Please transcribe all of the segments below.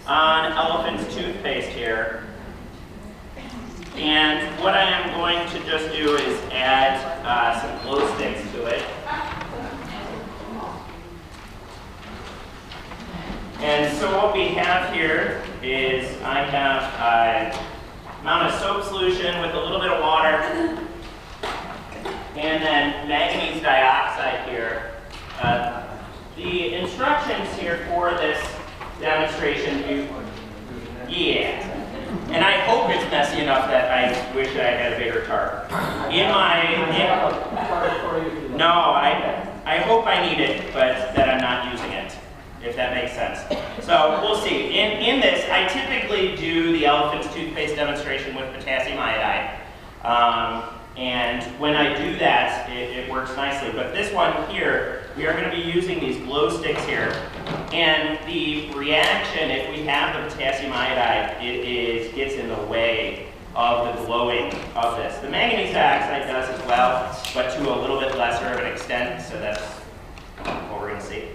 on elephant's toothpaste here. And what I am going to just do is add some glow sticks to it. And so what we have here is I have a amount of soap solution with a little bit of water, and then manganese dioxide here. The instructions here for this demonstration, and I hope it's messy enough that I wish I had a bigger tarp. No, I hope I need it, but that I'm not using it, if that makes sense. So we'll see. In this, I typically do the elephant's toothpaste demonstration with potassium iodide. And when I do that, it works nicely. But this one here, we are going to be using these glow sticks here. And the reaction, if we have the potassium iodide, it gets in the way of the glowing of this. The manganese dioxide does as well, but to a little bit lesser of an extent, so that's what we're going to see.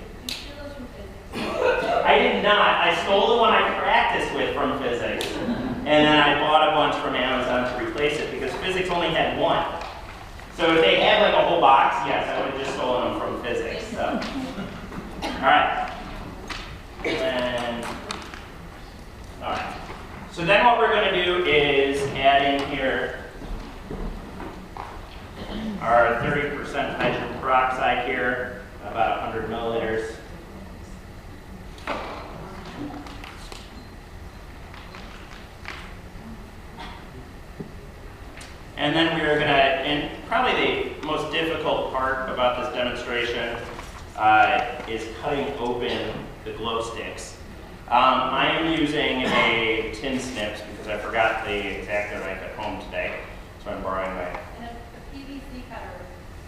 I did not. I stole the one I practiced with from physics, and then I bought a bunch from Amazon to replace it because physics only had one. So if they had like a whole box, yes, I would have just stolen them from physics. So. All right. So then what we're going to do is add in here our 30% hydrogen peroxide here, about 100 milliliters. And then we are going to, and probably the most difficult part about this demonstration is cutting open the glow sticks. I am using a tin snips because I forgot the X-Acto knife at home today, so I'm borrowing my. And a PVC cutter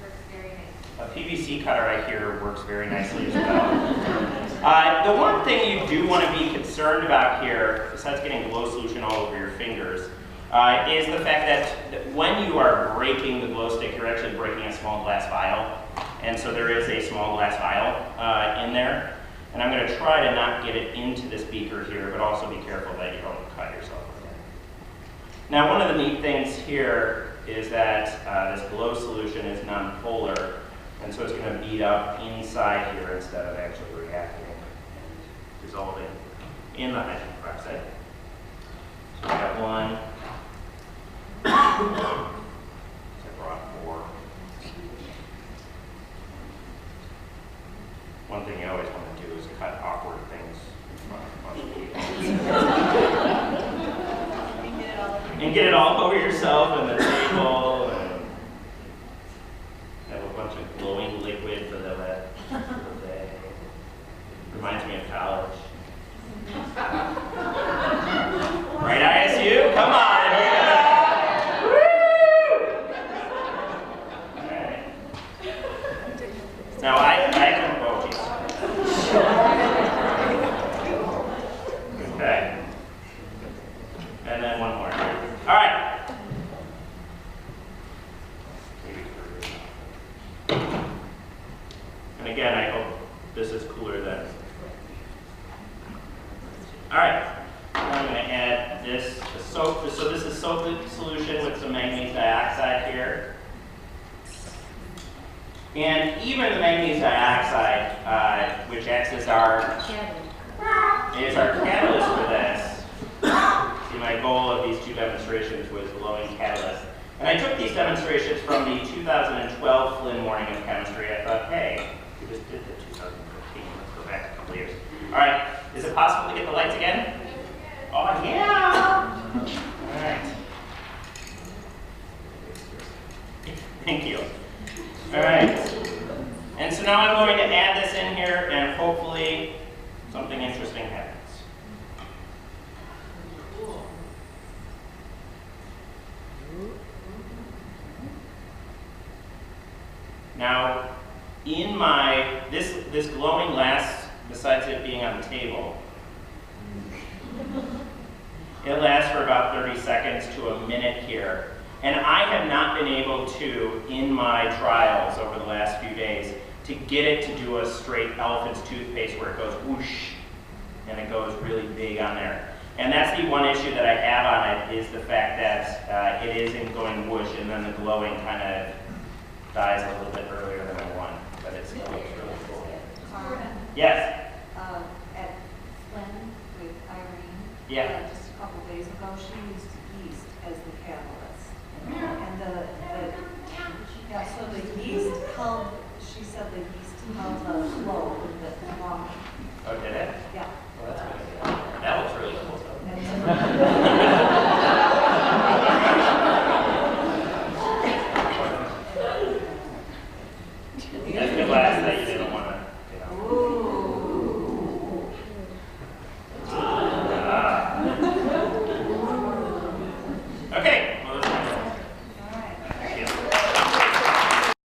works very nicely. A PVC cutter, I hear, works very nicely as well. The one thing you do want to be concerned about here, besides getting glow solution all over your fingers, is the fact that when you are breaking the glow stick, you're actually breaking a small glass vial. And so there is a small glass vial in there. And I'm going to try to not get it into this beaker here, but also be careful that you don't cut yourself with it. Now, one of the neat things here is that this glow solution is nonpolar, and so it's going to bead up inside here instead of actually reacting and dissolving in the hydrogen peroxide. So we got one. I brought 4. One thing you always want to do is cut awkward things in front of a bunch of people. And get it all over yourself and the table, and have a bunch of glowing liquid for the rest of the day. Reminds me of college. Right, ISU? Come on! Now I can, oh geez. Okay. And then one more. All right. And again, I hope this is cooler than. All right. Now I'm going to add this soap. So this is soap solution with some manganese dioxide here. And even the manganese dioxide, which acts as our catalyst for this. See, my goal of these 2 demonstrations was glowing catalyst. And I took these demonstrations from the 2012 Flynn Morning of Chemistry. I thought, hey, we just did the 2015. Let's go back a couple years. All right, is it possible to get the lights again? Oh, yeah! All right. Thank you. All right, and so now I'm going to add this in here, and hopefully something interesting happens. Now, in my, this glowing lasts, besides it being on the table, it lasts for about 30 seconds to a minute here. And I have not been able to, in my trials over the last few days, to get it to do a straight elephant's toothpaste where it goes whoosh, and it goes really big on there. And that's the one issue that I have on it, is the fact that it isn't going whoosh, and then the glowing kind of dies a little bit earlier than I want, but it still looks really cool. Yes? At Flynn with Irene. Yeah. Just a couple days ago, she used yeast as the catalyst. And yeah, so the yeast held, she said the yeast held the flow a bit longer. Oh, did it? Yeah. Well, that's good. That looks really cool. That's good.